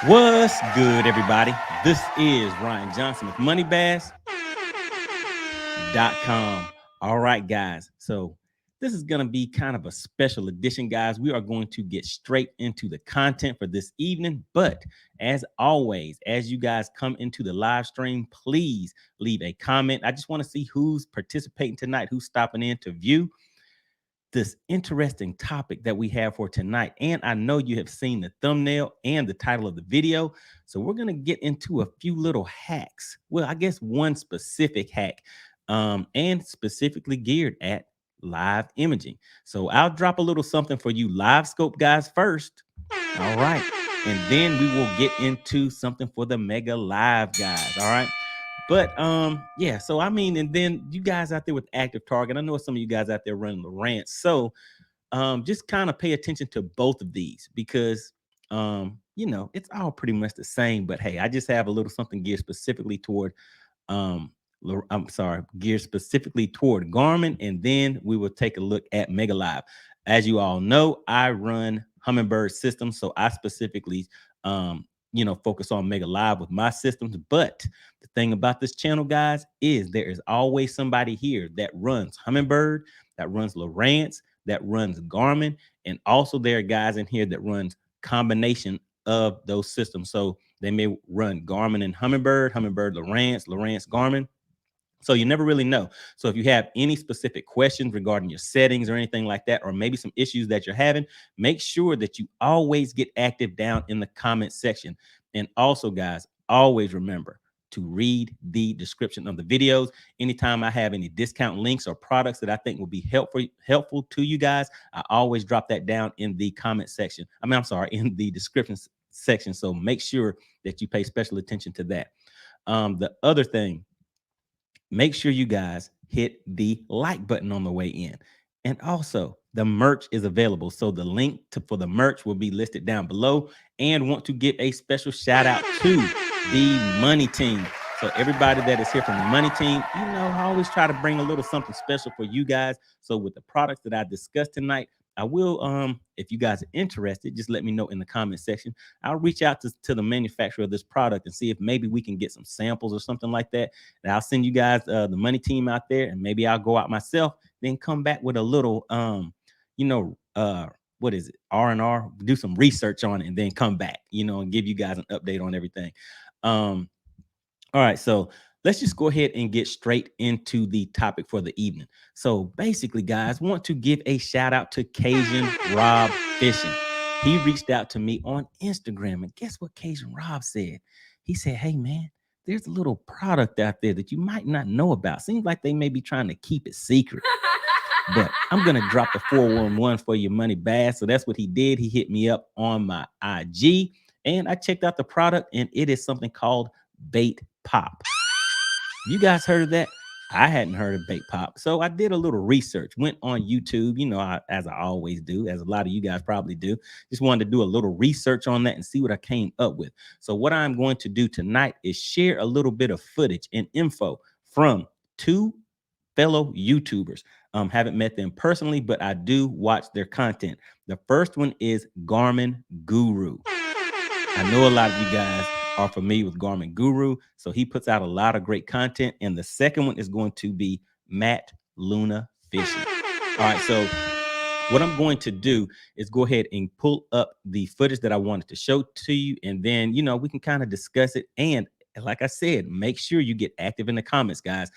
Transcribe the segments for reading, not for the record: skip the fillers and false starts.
What's good, everybody? This is Ryan Johnson with MoneyBass.com. All right, guys. So this is going to be kind of a special edition, guys. We are going to get straight into the content for this evening. But as always, as you guys come into the live stream, please leave a comment. I just want to see who's participating tonight, who's stopping in to view this interesting topic that we have for tonight. And I know you have seen the thumbnail and the title of the video. So we're going to get into a few little hacks. Well, I guess one specific hack, and specifically geared at live imaging. So I'll drop a little something for you Livescope guys first. All right. And then we will get into something for the Mega Live guys. All right. But yeah, so I mean, and then you guys out there with active target, I know some of you guys out there running the rants. So just kind of pay attention to both of these because it's all pretty much the same. But hey, I just have a little something geared specifically toward geared specifically toward Garmin, and then we will take a look at Mega Live. As you all know, I run Humminbird systems, so I specifically focus on Mega Live with my systems. But the thing about this channel, guys, is there is always somebody here that runs Humminbird, that runs Lowrance, that runs Garmin, and also there are guys in here that runs combination of those systems. So they may run Garmin and Humminbird, Lowrance, Garmin. So you never really know. So if you have any specific questions regarding your settings or anything like that, or maybe some issues that you're having, make sure that you always get active down in the comment section. And also, guys, always remember to read the description of the videos. Anytime I have any discount links or products that I think will be helpful to you guys, I always drop that down in the comment section. In the description section. So make sure that you pay special attention to that. The other thing, make sure you guys hit the like button on the way in. And also, the merch is available. So the link for the merch will be listed down below. And want to give a special shout out to the Money Team. So everybody that is here from the Money Team, I always try to bring a little something special for you guys. So with the products that I discussed tonight, I will, if you guys are interested, just let me know in the comment section. I'll reach out to the manufacturer of this product and see if maybe we can get some samples or something like that. And I'll send you guys the Money Team out there, and maybe I'll go out myself, then come back with a little, what is it, R&R, do some research on it, and then come back, and give you guys an update on everything. All right, so let's just go ahead and get straight into the topic for the evening. So basically, guys, want to give a shout out to Cajun Rob Fishing. He reached out to me on Instagram, and guess what Cajun Rob said? He said, hey, man, there's a little product out there that you might not know about. Seems like they may be trying to keep it secret. But I'm going to drop the 411 for your money, Bass. So that's what he did. He hit me up on my IG, and I checked out the product, and it is something called Bait Pop. You guys heard of that? I hadn't heard of Bait Pop. So I did a little research, went on YouTube, as I always do, as a lot of you guys probably do. Just wanted to do a little research on that and see what I came up with. So what I'm going to do tonight is share a little bit of footage and info from two fellow YouTubers. Haven't met them personally, but I do watch their content. The first one is Garmin Guru. I know a lot of you guys are familiar with Garmin Guru, so he puts out a lot of great content. And the second one is going to be Matt Luna Fishing. All right, so what I'm going to do is go ahead and pull up the footage that I wanted to show to you, and then we can kind of discuss it. And like I said, make sure you get active in the comments, guys.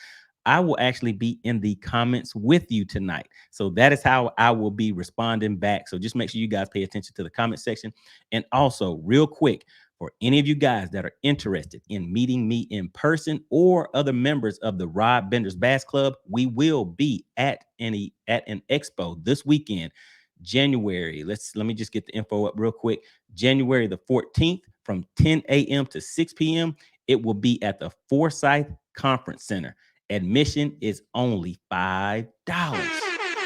I will actually be in the comments with you tonight. So that is how I will be responding back. So just make sure you guys pay attention to the comment section. And also, real quick, for any of you guys that are interested in meeting me in person or other members of the Rod Benders Bass Club, we will be at an expo this weekend, January. Let me just get the info up real quick. January the 14th from 10 a.m. to 6 p.m. It will be at the Forsyth Conference Center. Admission is only $5.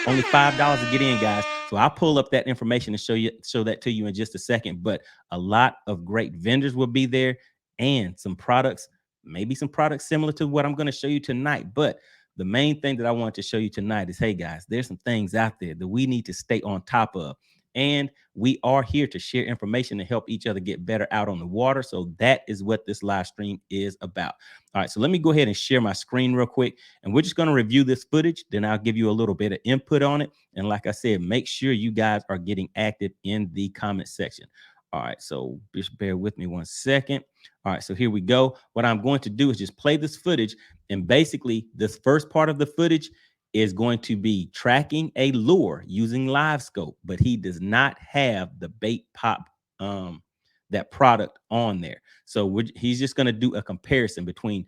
Only $5 to get in, guys. So I'll pull up that information and show that to you in just a second. But a lot of great vendors will be there, and some products, maybe some products similar to what I'm going to show you tonight. But the main thing that I want to show you tonight is, hey, guys, there's some things out there that we need to stay on top of. And we are here to share information to help each other get better out on the water. So that is what this live stream is about. All right, so let me go ahead and share my screen real quick, and we're just going to review this footage. Then I'll give you a little bit of input on it. And like I said, make sure you guys are getting active in the comment section. All right, so just bear with me 1 second. All right, so here we go. What I'm going to do is just play this footage. And basically, this first part of the footage is going to be tracking a lure using Livescope, but he does not have the bait pop, that product on there. So he's just going to do a comparison between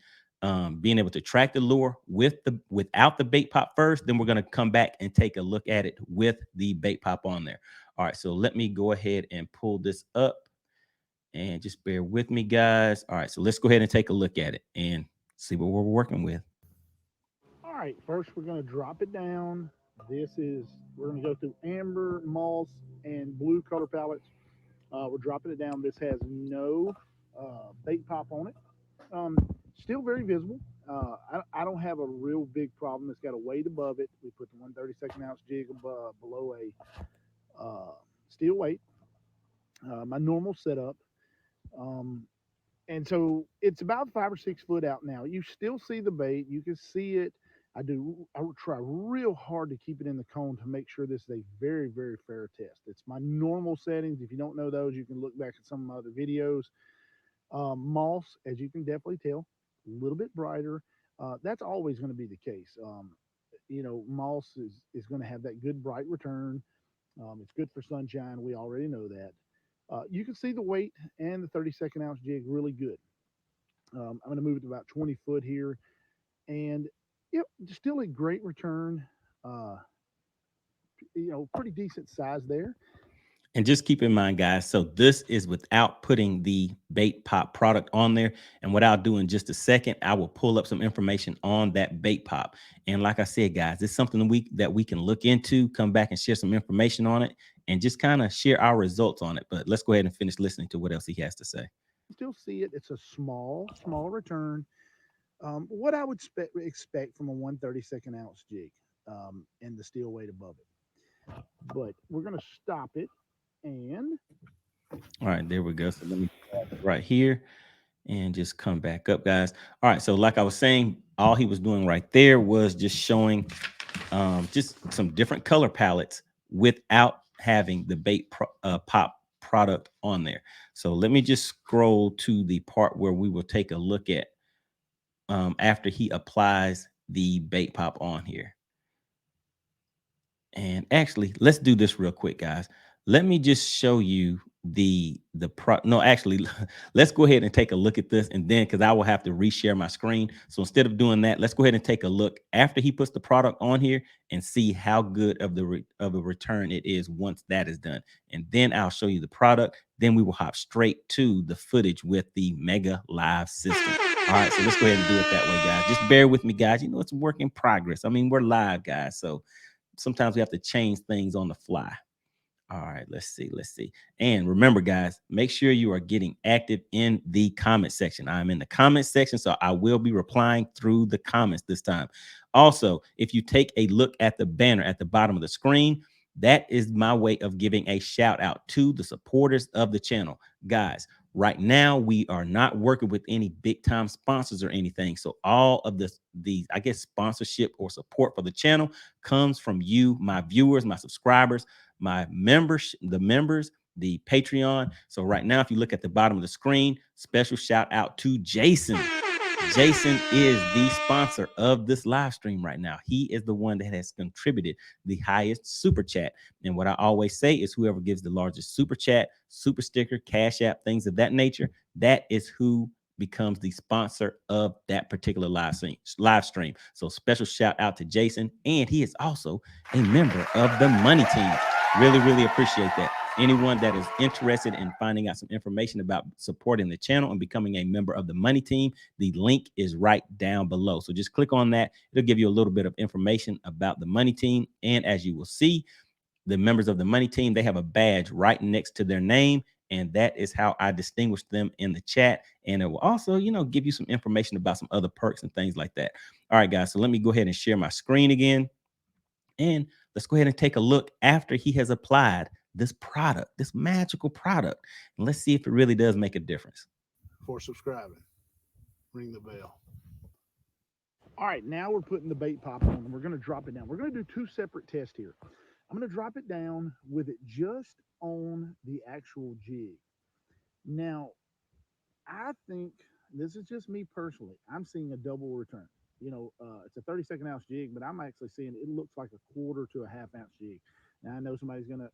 being able to track the lure without the bait pop first. Then we're going to come back and take a look at it with the bait pop on there. All right, so let me go ahead and pull this up, and just bear with me, guys. All right, so let's go ahead and take a look at it and see what we're working with. All right, first we're going to drop it down. We're going to go through amber, moss, and blue color palettes. We're dropping it down. This has no bait pop on it. Um, Still very visible. I don't have a real big problem. It's got a weight above it. We put the 1/32 ounce jig above, below a steel weight. My normal setup. Um, and so it's about 5 or 6 foot out now. You still see the bait. You can see it. I would try real hard to keep it in the cone to make sure this is a very, very fair test. It's my normal settings. If you don't know those, you can look back at some of my other videos. Moss, as you can definitely tell, a little bit brighter. That's always going to be the case. Moss is going to have that good bright return. It's good for sunshine. We already know that. You can see the weight and the 32nd ounce jig really good. I'm going to move it to about 20 foot here, and yep, still a great return. Uh, Pretty decent size there. And just keep in mind, guys, so this is without putting the bait pop product on there. And what I'll do in just a second, I will pull up some information on that bait pop. And like I said, guys, it's something that we can look into, come back and share some information on it, and just kind of share our results on it. But let's go ahead and finish listening to what else he has to say. Still see it. It's a small return. What I would expect from a 1/32 ounce jig, and the steel weight above it. But we're going to stop it, and All right, there we go. So let me pause it right here and just come back up, guys. All right, so like I was saying, all he was doing right there was just showing just some different color palettes without having the pop product on there. So let me just scroll to the part where we will take a look at after he applies the bait pop on here. And actually, let's do this real quick, guys. Let me just show you no, actually, let's go ahead and take a look at this, and then because I will have to reshare my screen. So instead of doing that, let's go ahead and take a look after he puts the product on here and see how good of of a return it is once that is done. And then I'll show you the product. Then we will hop straight to the footage with the Mega Live system. All right, so let's go ahead and do it that way, guys. Just bear with me, guys. It's a work in progress. I mean, we're live, guys, so sometimes we have to change things on the fly. All right, let's see. And remember, guys, make sure you are getting active in the comment section. I'm in the comment section, so I will be replying through the comments this time. Also, if you take a look at the banner at the bottom of the screen, that is my way of giving a shout out to the supporters of the channel. Guys, right now we are not working with any big time sponsors or anything. So all of these, I guess, sponsorship or support for the channel comes from you, my viewers, my subscribers, my members, the Patreon. So right now, if you look at the bottom of the screen, special shout out to Jason. Jason is the sponsor of this live stream right now. He is the one that has contributed the highest super chat. And what I always say is whoever gives the largest super chat, super sticker, cash app, things of that nature, that is who becomes the sponsor of that particular live stream. So special shout out to Jason. And he is also a member of the Money Team. Really, really appreciate that. Anyone that is interested in finding out some information about supporting the channel and becoming a member of the Money Team, the link is right down below. So just click on that. It'll give you a little bit of information about the Money Team. And as you will see, the members of the Money Team, they have a badge right next to their name. And that is how I distinguish them in the chat. And it will also, give you some information about some other perks and things like that. All right, guys. So let me go ahead and share my screen again. And let's go ahead and take a look after he has applied this product, this magical product. And let's see if it really does make a difference. For subscribing. Ring the bell. All right, now we're putting the bait pop on and we're going to drop it down. We're going to do two separate tests here. I'm going to drop it down with it just on the actual jig. Now, I think this is just me personally. I'm seeing a double return. It's a 32nd ounce jig, but I'm actually seeing it looks like a quarter to a half ounce jig. Now, I know somebody's going to,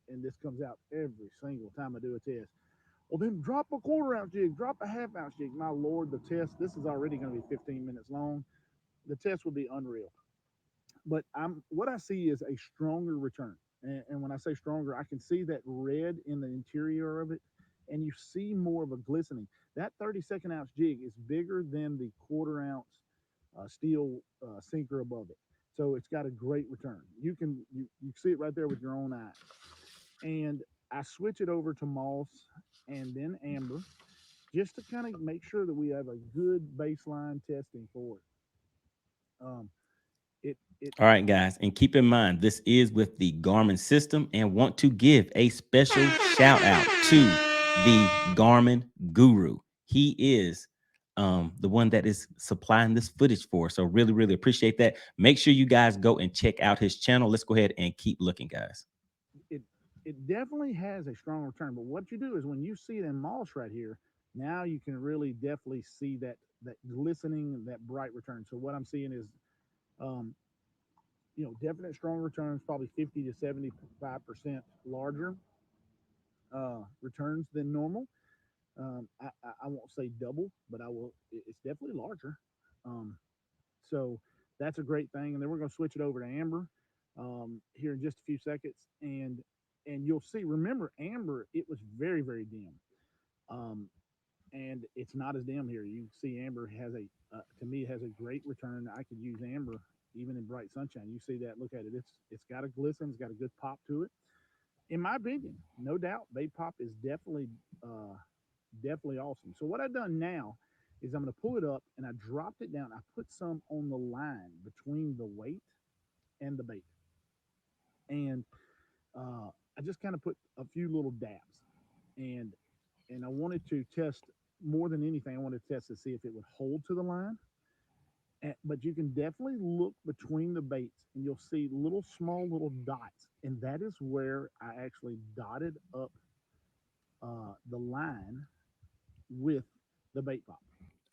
and this comes out every single time I do a test. Well, then drop a quarter ounce jig, drop a half ounce jig. My Lord, the test, this is already going to be 15 minutes long. The test will be unreal. But what I see is a stronger return. And when I say stronger, I can see that red in the interior of it, and you see more of a glistening. That 32nd ounce jig is bigger than the quarter ounce steel sinker above it. So it's got a great return. You see it right there with your own eyes. And I switch it over to moss and then amber just to kind of make sure that we have a good baseline testing for it. All right, guys, and keep in mind, this is with the Garmin system, and want to give a special shout out to the Garmin guru. He is the one that is supplying this footage for. So really, really appreciate that. Make sure you guys go and check out his channel. Let's go ahead and keep looking, guys. It definitely has a strong return, but what you do is when you see it in moss right here, now you can really definitely see that glistening, that bright return. So what I'm seeing is um, definite strong returns, probably 50 to 75% larger returns than normal. I won't say double, but I will. It's definitely larger. Um, so that's a great thing. And then we're going to switch it over to amber here in just a few seconds, and you'll see. Remember, amber, it was very very dim, um, and it's not as dim here. You see, amber has to me, it has a great return. I could use amber even in bright sunshine. You see that? Look at it. It's got a glisten. It's got a good pop to it. In my opinion, no doubt, bait pop is definitely awesome. So what I've done now is I'm going to pull it up and I dropped it down. I put some on the line between the weight and the bait, and I just kind of put a few little dabs, and I wanted to test more than anything. I wanted to test to see if it would hold to the line. But you can definitely look between the baits and you'll see little dots, and that is where I actually dotted up the line with the bait pop.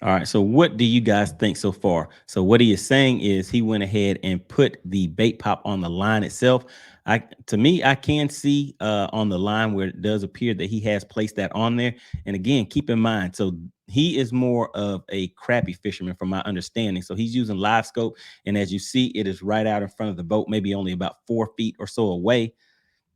All right. So what do you guys think so far? So what he is saying is he went ahead and put the bait pop on the line itself. To me, I can see on the line where it does appear that he has placed that on there. And again, keep in mind, so he is more of a crappie fisherman from my understanding. So he's using Livescope. And as you see, it is right out in front of the boat, maybe only about 4 feet or so away.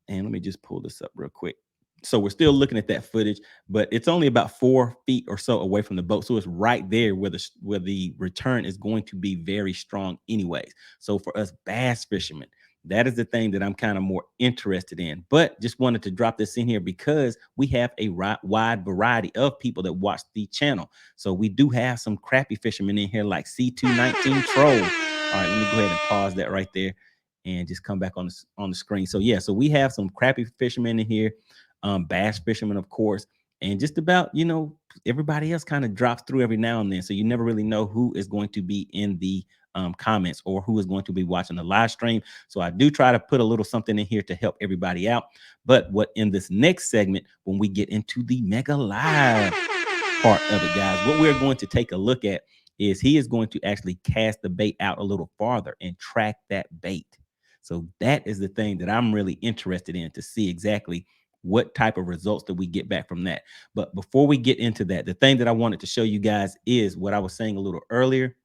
And let me just pull this up real quick. So we're still looking at that footage, but it's only about 4 feet or so away from the boat. So it's right there where the return is going to be very strong anyways. So for us bass fishermen, that is the thing that I'm kind of more interested in. But just wanted to drop this in here because we have a wide variety of people that watch the channel. So we do have some crappie fishermen in here like C219 Troll. All right, let me go ahead and pause that right there and just come back on the screen. So yeah, so we have some crappie fishermen in here, bass fishermen, of course, and just about everybody else kind of drops through every now and then. So you never really know who is going to be in the comments or who is going to be watching the live stream. So I do try to put a little something in here to help everybody out. But what in this next segment, when we get into the mega live part of it, guys, what we're going to take a look at is he is going to actually cast the bait out a little farther and track that bait. So that is the thing that I'm really interested in, to see exactly what type of results that we get back from that. But before we get into that, the thing that I wanted to show you guys is what I was saying a little earlier.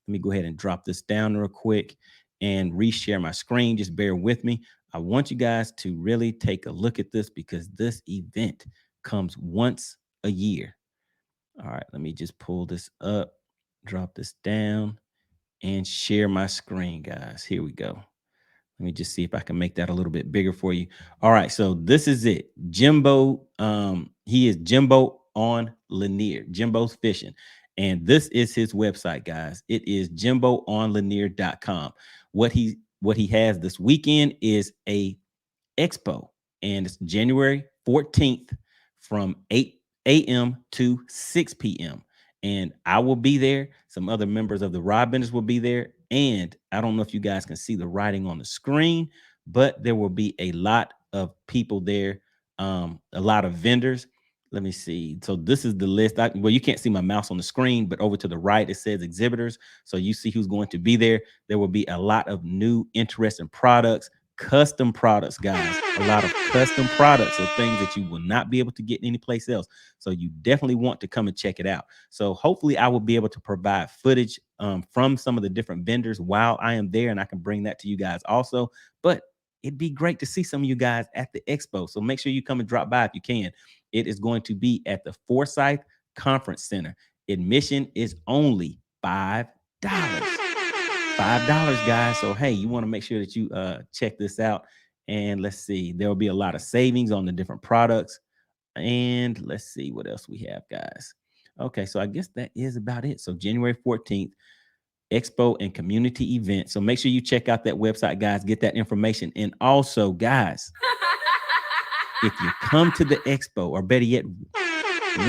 Let me go ahead and drop this down real quick and reshare my screen. Just bear with me. I want you guys to really take a look at this because this event comes once a year. All right, let me just pull this up, drop this down, and share my screen, guys. Here we go. Let me just see if I can make that a little bit bigger for you. All right, so this is it. Jimbo, he is Jimbo on Lanier. Jimbo's Fishing. And this is his website, guys. It is jimboonlanier.com. What he has this weekend is a Expo, and it's January 14th from 8 a.m. to 6 p.m. And I will be there. Some other members of the rod benders will be there. And I don't know if you guys can see the writing on the screen, but there will be a lot of people there, a lot of vendors. Let me see. So this is the list. Well, you can't see my mouse on the screen, but over to the right, it says exhibitors. So you see who's going to be there. There will be a lot of new, interesting products, custom products, guys. A lot of custom products, so things that you will not be able to get anyplace else. So you definitely want to come and check it out. So hopefully I will be able to provide footage from some of the different vendors while I am there, and I can bring that to you guys also. But it'd be great to see some of you guys at the expo. So make sure you come and drop by if you can. It is going to be at the Forsyth Conference Center. Admission is only $5. $5, guys. So hey, you want to make sure that you check this out. And let's see, there will be a lot of savings on the different products. And let's see what else we have, guys. Okay, so I guess that is about it. So January 14th, Expo and community event. So make sure you check out that website, guys. Get that information. And also, guys, if you come to the expo, or better yet,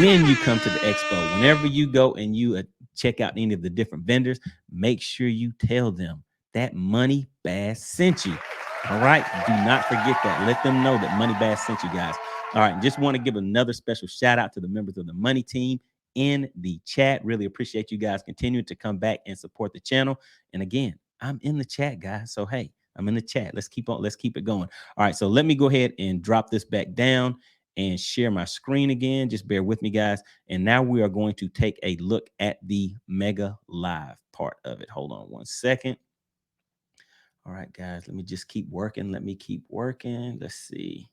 when you come to the expo, whenever you go and you check out any of the different vendors, make sure you tell them that MoneyBass sent you. All right, do not forget that. Let them know that MoneyBass sent you, guys. All right, just want to give another special shout out to the members of the Money team in the chat. Really appreciate you guys continuing to come back and support the channel. And again, I'm in the chat, guys. So hey, I'm in the chat. Let's keep it going. All right, so let me go ahead and drop this back down and share my screen again. Just bear with me, guys. And now we are going to take a look at the Mega Live part of it. Hold on one second. All right, guys, let me just keep working. Let's see.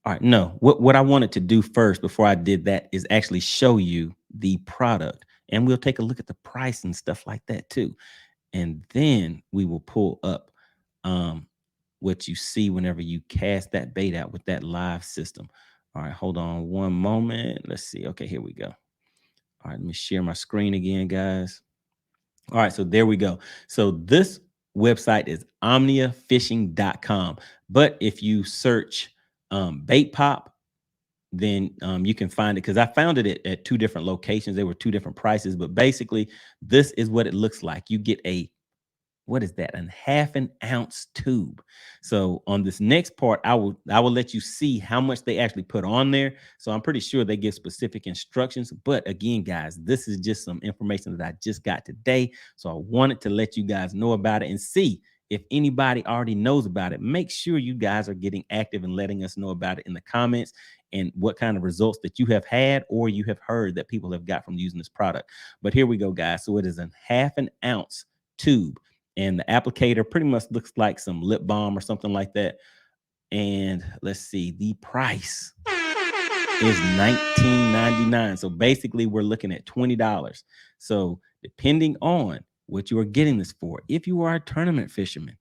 All right, no, what I wanted to do first before I did that is actually show you the product, and we'll take a look at the price and stuff like that too. And then we will pull up what you see whenever you cast that bait out with that live system. All right, hold on one moment. Let's see. Okay, here we go. All right, let me share my screen again, guys. All right, so there we go. So this website is omniafishing.com. But if you search bait pop, then you can find it, because I found it at two different locations. They were two different prices, but basically this is what it looks like. You get a, what is that? A half an ounce tube. So on this next part, I will let you see how much they actually put on there. So I'm pretty sure they give specific instructions. But again, guys, this is just some information that I just got today. So I wanted to let you guys know about it and see if anybody already knows about it. Make sure you guys are getting active and letting us know about it in the comments, and what kind of results that you have had or you have heard that people have got from using this product. But here we go, guys. So it is a half an ounce tube, and the applicator pretty much looks like some lip balm or something like that. And let's see, the price is $19.99. So basically we're looking at $20. So depending on what you are getting this for, if you are a tournament fisherman,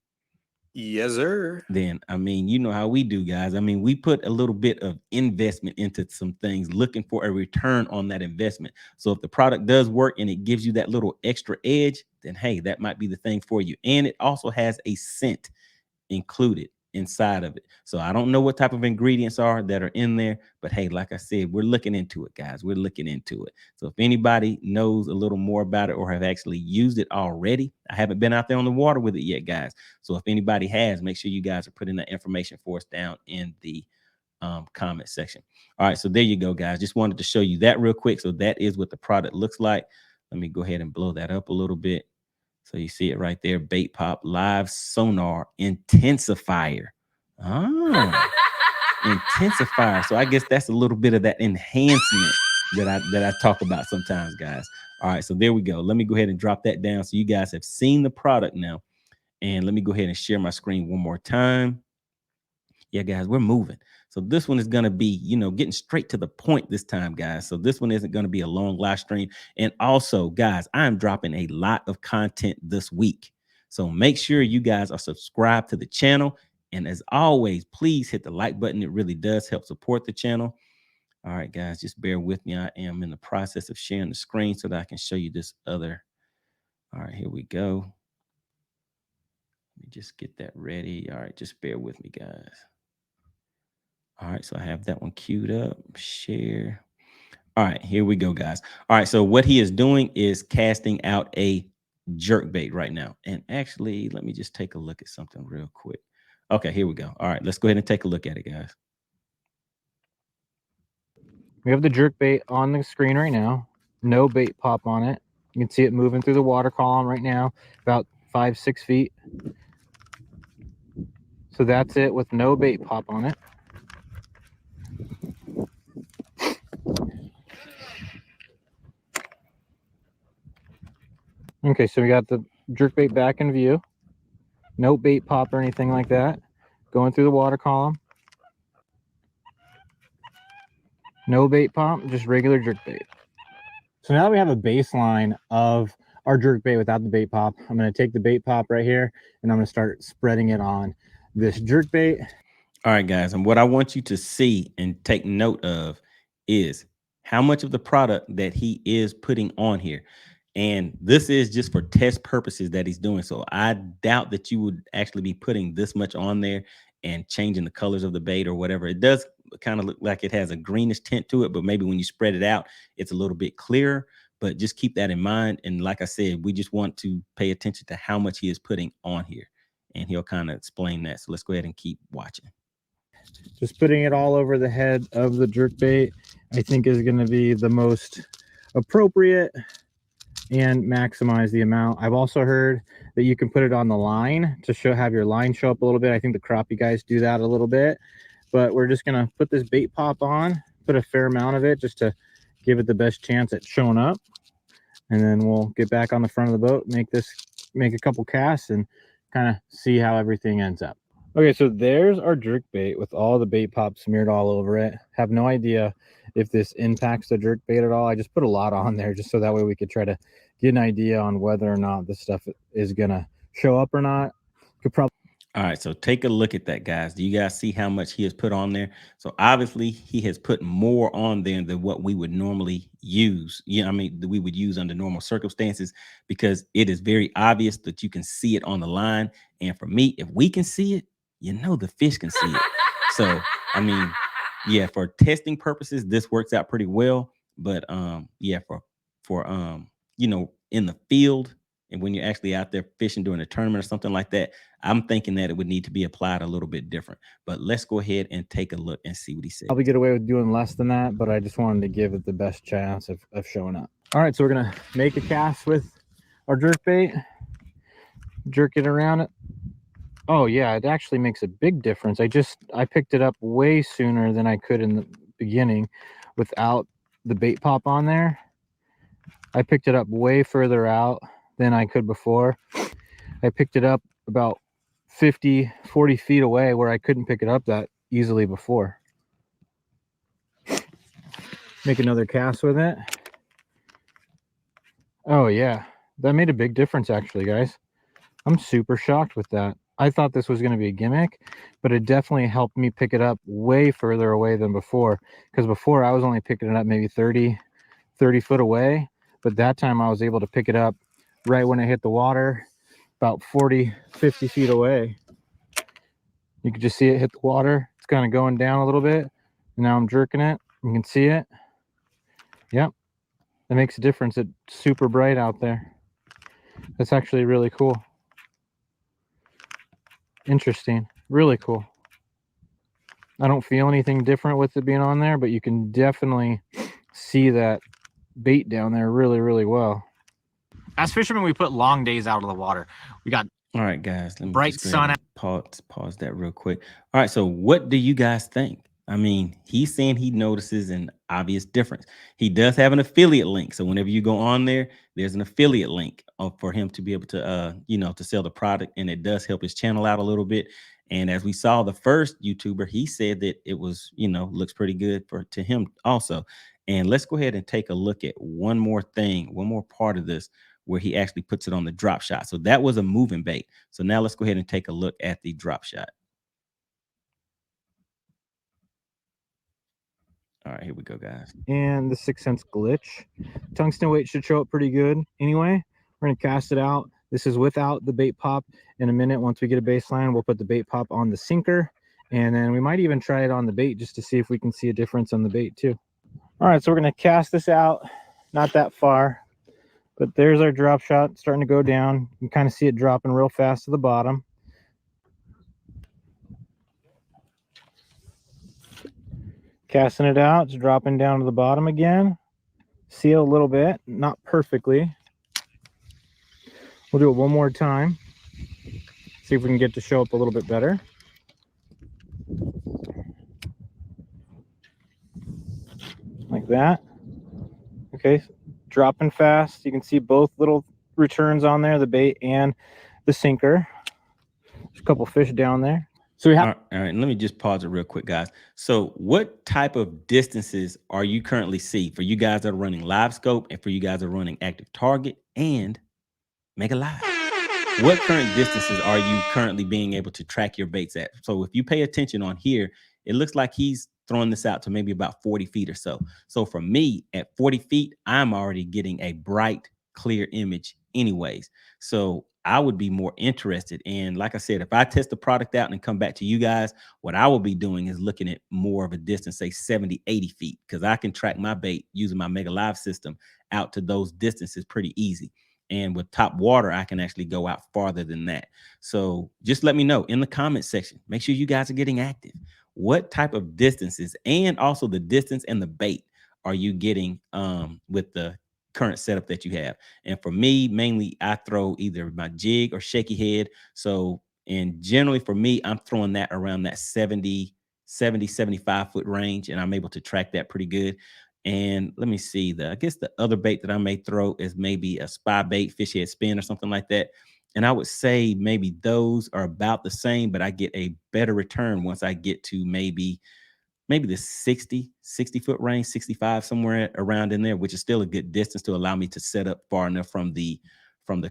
yes, sir, then I mean, you know how we do, guys. I mean, we put a little bit of investment into some things, looking for a return on that investment. So if the product does work and it gives you that little extra edge, then hey, that might be the thing for you. And it also has a scent included inside of it. So I don't know what type of ingredients are that are in there, but hey, like I said, we're looking into it, guys. We're looking into it. So if anybody knows a little more about it or have actually used it already, I haven't been out there on the water with it yet, guys. So if anybody has, make sure you guys are putting that information for us down in the comment section. All right, so there you go, guys. Just wanted to show you that real quick. So that is what the product looks like. Let me go ahead and blow that up a little bit. So you see it right there, Bait Pop Live Sonar Intensifier. Ah, intensifier. So I guess that's a little bit of that enhancement that I talk about sometimes, guys. All right, so there we go. Let me go ahead and drop that down so you guys have seen the product now. And let me go ahead and share my screen one more time. Yeah, guys, we're moving. So this one is going to be, getting straight to the point this time, guys. So this one isn't going to be a long live stream. And also, guys, I'm dropping a lot of content this week. So make sure you guys are subscribed to the channel. And as always, please hit the like button. It really does help support the channel. All right, guys, just bear with me. I am in the process of sharing the screen so that I can show you this other. All right, here we go. Let me just get that ready. All right, just bear with me, guys. right, so I have that one queued up. Share. All right, here we go, guys. All right, so what he is doing is casting out a jerk bait right now. And actually, let me just take a look at something real quick. Okay, here we go. All right, let's go ahead and take a look at it, guys. We have the jerk bait on the screen right now. No bait pop on it. You can see it moving through the water column right now, about 5-6 feet. So that's it with no bait pop on it. Okay, so we got the jerk bait back in view. No bait pop or anything like that. Going through the water column. No bait pop, just regular jerk bait. So now that we have a baseline of our jerk bait without the bait pop, I'm going to take the bait pop right here and I'm going to start spreading it on this jerk bait. All right, guys, and what I want you to see and take note of is how much of the product that he is putting on here. And this is just for test purposes that he's doing. So I doubt that you would actually be putting this much on there and changing the colors of the bait or whatever. It does kind of look like it has a greenish tint to it, but maybe when you spread it out, it's a little bit clearer. But just keep that in mind. And like I said, we just want to pay attention to how much he is putting on here. And he'll kind of explain that. So let's go ahead and keep watching. Just putting it all over the head of the jerk bait, I think, is going to be the most appropriate and maximize the amount. I've also heard that you can put it on the line to have your line show up a little bit. I think the crappie guys do that a little bit, but we're just going to put this bait pop on, put a fair amount of it just to give it the best chance at showing up. And then we'll get back on the front of the boat, make a couple casts and kind of see how everything ends up. Okay, so there's our jerk bait with all the bait pop smeared all over it. Have no idea if this impacts the jerk bait at all. I just put a lot on there just so that way we could try to get an idea on whether or not this stuff is gonna show up or not. Could probably. All right, so take a look at that, guys. Do you guys see how much he has put on there? So obviously he has put more on there than what we would normally use. I mean, that we would use under normal circumstances, because it is very obvious that you can see it on the line. And for me, if we can see it, you know the fish can see it. So I mean, yeah, for testing purposes, this works out pretty well. But yeah, for you know, in the field, and when you're actually out there fishing during a tournament or something like that, I'm thinking that it would need to be applied a little bit different. But let's go ahead and take a look and see what he says. Probably get away with doing less than that, but I just wanted to give it the best chance of showing up. All right, so we're gonna make a cast with our jerk bait, jerk it around it. Oh yeah, it actually makes a big difference. I picked it up way sooner than I could in the beginning without the bait pop on there. I picked it up way further out than I could before. I picked it up about 40 feet away where I couldn't pick it up that easily before. Make another cast with it. Oh yeah, that made a big difference actually, guys. I'm super shocked with that. I thought this was going to be a gimmick, but it definitely helped me pick it up way further away than before, because before I was only picking it up maybe 30 foot away, but that time I was able to pick it up right when it hit the water, about 40-50 feet away. You can just see it hit the water. It's kind of going down a little bit, and now I'm jerking it. You can see it. Yep, that makes a difference. It's super bright out there. That's actually really cool. Interesting. Really cool. I don't feel anything different with it being on there, but you can definitely see that bait down there really, really well. As fishermen, we put long days out of the water. We got all right, guys, let me bright sun. Pause that real quick. All right, so what do you guys think? I mean, he's saying he notices an obvious difference. He does have an affiliate link. So whenever you go on there, there's an affiliate link for him to be able to, you know, to sell the product. And it does help his channel out a little bit. And as we saw the first YouTuber, he said that it was, you know, looks pretty good to him also. And let's go ahead and take a look at one more thing, one more part of this, where he actually puts it on the drop shot. So that was a moving bait. So now let's go ahead and take a look at the drop shot. All right, here we go, guys. And the 6 cents glitch. Tungsten weight should show up pretty good. Anyway, we're going to cast it out. This is without the bait pop. In a minute, once we get a baseline, we'll put the bait pop on the sinker And then we might even try it on the bait just to see if we can see a difference on the bait too. All right, so we're going to cast this out, not that far, but there's our drop shot starting to go down. You can kind of see it dropping real fast to the bottom. Casting it out, it's dropping down to the bottom again. See it a little bit, not perfectly. We'll do it one more time. See if we can get to show up a little bit better. Like that. Okay, dropping fast. You can see both little returns on there, the bait and the sinker. There's a couple fish down there. So we have all right, let me just pause it real quick, guys. So what type of distances are you currently see for you guys that are running Livescope and for you guys that are running Active Target and Mega Live? What current distances are you currently being able to track your baits at? So if you pay attention on here, it looks like he's throwing this out to maybe about 40 feet or so. So for me, at 40 feet, I'm already getting a bright, clear image anyways. So I would be more interested in, like I said, if I test the product out and come back to you guys, what I will be doing is looking at more of a distance, say 70, 80 feet, because I can track my bait using my Mega Live system out to those distances pretty easy. And with top water, I can actually go out farther than that. So just let me know in the comment section. Make sure you guys are getting active. What type of distances and also the distance and the bait are you getting with the current setup that you have? And for me, mainly I throw either my jig or shaky head. So, and generally for me, I'm throwing that around that 70, 75 foot range, and I'm able to track that pretty good. And let me see, I guess the other bait that I may throw is maybe a spy bait, fish head spin or something like that. And I would say maybe those are about the same, but I get a better return once I get to maybe the 60 foot range, 65, somewhere around in there, which is still a good distance to allow me to set up far enough from the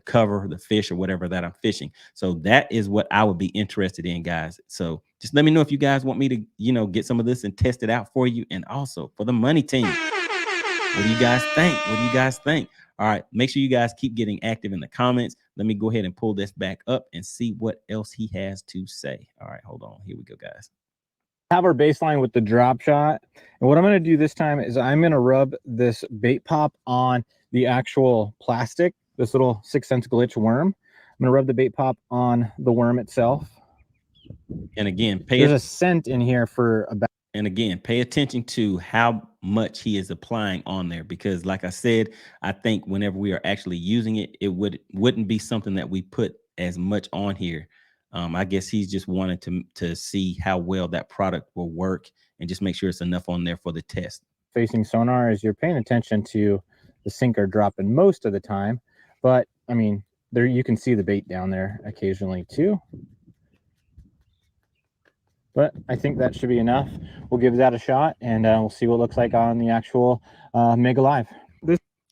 cover, the fish or whatever that I'm fishing. So that is what I would be interested in, guys. So just let me know if you guys want me to, get some of this and test it out for you. And also for the money team, what do you guys think? What do you guys think? All right, make sure you guys keep getting active in the comments. Let me go ahead and pull this back up and see what else he has to say. All right, hold on. Here we go, guys. Have our baseline with the drop shot, and what I'm going to do this time is I'm going to rub this bait pop on the actual plastic, this little 6 cents glitch worm. I'm going to rub the bait pop on the worm itself. And again, there's a scent in here for about. And again, pay attention to how much he is applying on there, because like I said, I think whenever we are actually using it, it wouldn't be something that we put as much on here. I guess he's just wanted to see how well that product will work and just make sure it's enough on there for the test. Facing sonar is you're paying attention to the sinker dropping most of the time, but I mean, there you can see the bait down there occasionally too. But I think that should be enough. We'll give that a shot, and we'll see what it looks like on the actual Mega Live.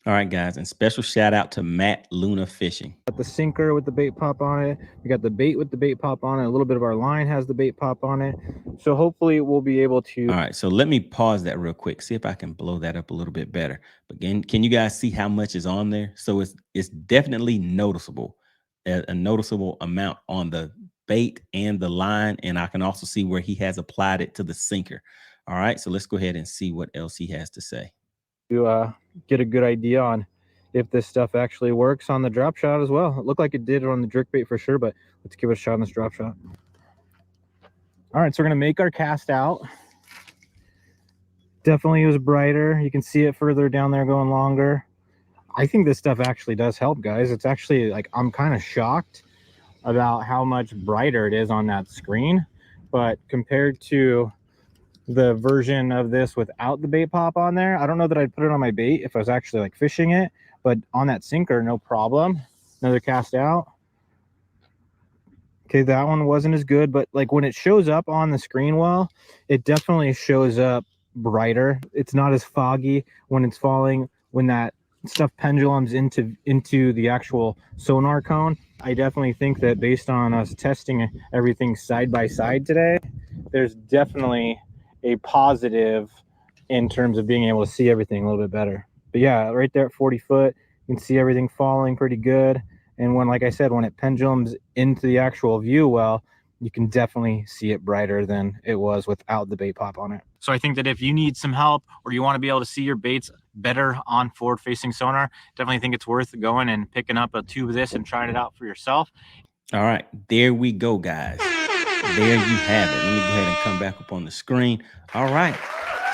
All right, guys, and special shout out to Matt Luna Fishing. Got the sinker with the bait pop on it. We got the bait with the bait pop on it. A little bit of our line has the bait pop on it. So hopefully we'll be able to. All right, so let me pause that real quick. See if I can blow that up a little bit better. But again, can you guys see how much is on there? So it's definitely noticeable, a noticeable amount on the bait and the line, and I can also see where he has applied it to the sinker. All right, so let's go ahead and see what else he has to say. To get a good idea on if this stuff actually works on the drop shot as well. It looked like it did on the jerk bait for sure, but let's give it a shot on this drop shot. All right, so we're gonna make our cast out. Definitely was brighter. You can see it further down there going longer. I think this stuff actually does help, guys. It's actually like, I'm kind of shocked about how much brighter it is on that screen, but compared to the version of this without the bait pop on there, I don't know that I'd put it on my bait if I was actually like fishing it, but on that sinker, no problem. Another cast out. Okay, that one wasn't as good, but like when it shows up on the screen well, it definitely shows up brighter. It's not as foggy when it's falling, when that stuff pendulums into the actual sonar cone. I definitely think that based on us testing everything side by side today, there's definitely a positive in terms of being able to see everything a little bit better. But yeah, right there at 40 foot, you can see everything falling pretty good. And when, like I said, when it pendulums into the actual view well, you can definitely see it brighter than it was without the bait pop on it. So I think that if you need some help or you want to be able to see your baits better on forward facing sonar, definitely think it's worth going and picking up a tube of this and trying it out for yourself. All right, there we go, guys. There you have it. Let me go ahead and come back up on the screen. All right.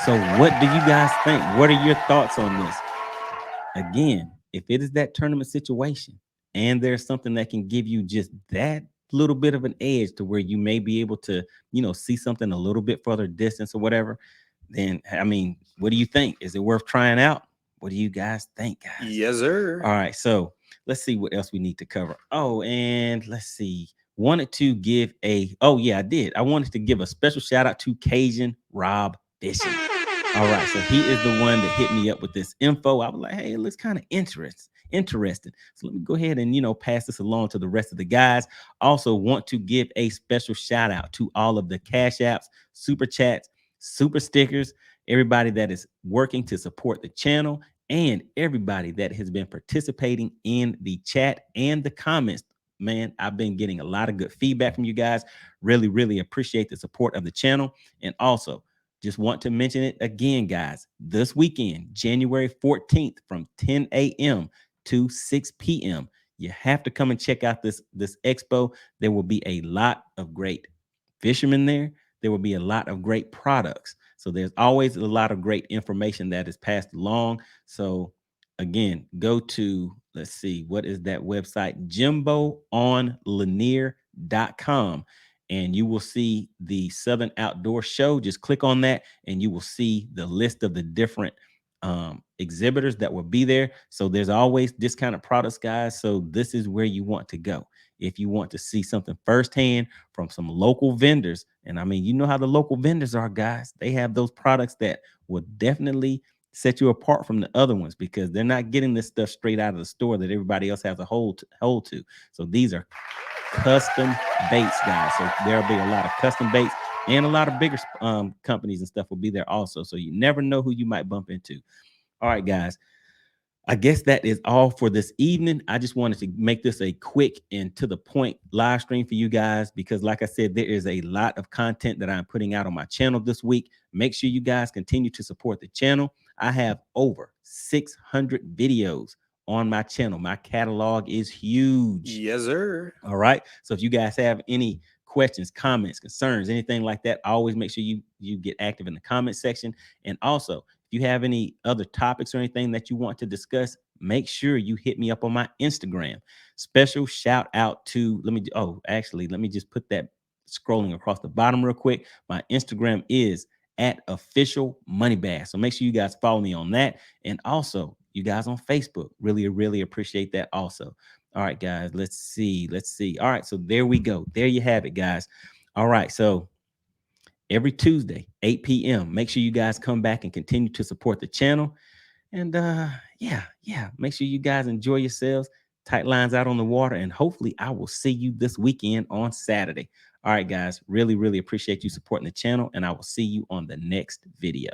So what do you guys think? What are your thoughts on this? Again, if it is that tournament situation and there's something that can give you just that little bit of an edge to where you may be able to, see something a little bit further distance or whatever, then, I mean, what do you think? Is it worth trying out? What do you guys think, guys? Yes, sir. All right. So let's see what else we need to cover. Oh, and let's see. Wanted to give I did. I wanted to give a special shout out to Cajun Rob Fishing. All right, so he is the one that hit me up with this info. I was like, hey, it looks kind of interesting. So let me go ahead and, pass this along to the rest of the guys. Also want to give a special shout out to all of the Cash Apps, Super Chats, Super Stickers, everybody that is working to support the channel, and everybody that has been participating in the chat and the comments. Man, I've been getting a lot of good feedback from you guys. Really, really appreciate the support of the channel. And also, just want to mention it again, guys. This weekend, January 14th, from 10 a.m. to 6 p.m., you have to come and check out this expo. There will be a lot of great fishermen there. There will be a lot of great products. So there's always a lot of great information that is passed along. So again, go to, let's see, what is that website? JimboOnLanier.com. And you will see the Southern Outdoor Show. Just click on that and you will see the list of the different exhibitors that will be there. So there's always discounted products, guys. So this is where you want to go if you want to see something firsthand from some local vendors. And I mean, you know how the local vendors are, guys. They have those products that will definitely set you apart from the other ones because they're not getting this stuff straight out of the store that everybody else has a hold to. So these are custom baits, guys. So there'll be a lot of custom baits and a lot of bigger companies and stuff will be there also. So you never know who you might bump into. All right, guys. I guess that is all for this evening. I just wanted to make this a quick and to the point live stream for you guys because, like I said, there is a lot of content that I'm putting out on my channel this week. Make sure you guys continue to support the channel. I have over 600 videos on my channel. My catalog is huge. Yes, sir. All right. So if you guys have any questions, comments, concerns, anything like that, always make sure you get active in the comment section. And also, if you have any other topics or anything that you want to discuss, make sure you hit me up on my Instagram. Special shout out to, let me just put that scrolling across the bottom real quick. My Instagram is @official MoneyBass. So make sure you guys follow me on that. And also you guys on Facebook. Really, really appreciate that also. All right, guys, let's see. All right, so there we go. There you have it, guys. All right, so every Tuesday, 8 p.m., make sure you guys come back and continue to support the channel. And make sure you guys enjoy yourselves. Tight lines out on the water, and hopefully I will see you this weekend on Saturday. All right, guys, really, really appreciate you supporting the channel, and I will see you on the next video.